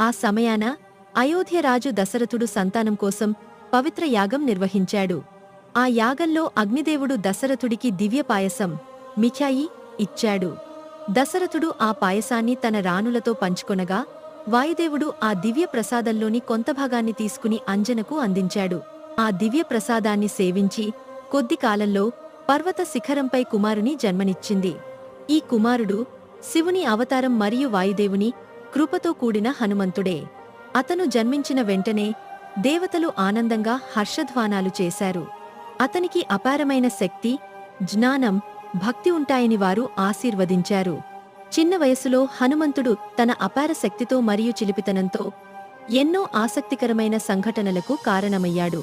ఆ సమయాన అయోధ్యరాజు దశరథుడు సంతానం కోసం పవిత్ర యాగం నిర్వహించాడు. ఆ యాగంలో అగ్నిదేవుడు దశరథుడికి దివ్య పాయసం మిఠాయి ఇచ్చాడు. దశరథుడు ఆ పాయసాన్ని తన రాణులతో పంచుకొనగా వాయుదేవుడు ఆ దివ్య ప్రసాదంలోని కొంత భాగాన్ని తీసుకుని అంజనకు అందించాడు. ఆ దివ్య ప్రసాదాన్ని సేవించి కొద్ది కాలంలో పర్వత శిఖరంపై కుమారుని జన్మనిచ్చింది. ఈ కుమారుడు శివుని అవతారం మరియు వాయుదేవుని కృపతో కూడిన హనుమంతుడే. అతను జన్మించిన వెంటనే దేవతలు ఆనందంగా హర్షధ్వానాలు చేశారు. అతనికి అపారమైన శక్తి, జ్ఞానం, భక్తి ఉంటాయని వారు ఆశీర్వదించారు. చిన్న వయసులో హనుమంతుడు తన అపార శక్తితో మరియు చిలిపితనంతో ఎన్నో ఆసక్తికరమైన సంఘటనలకు కారణమయ్యాడు.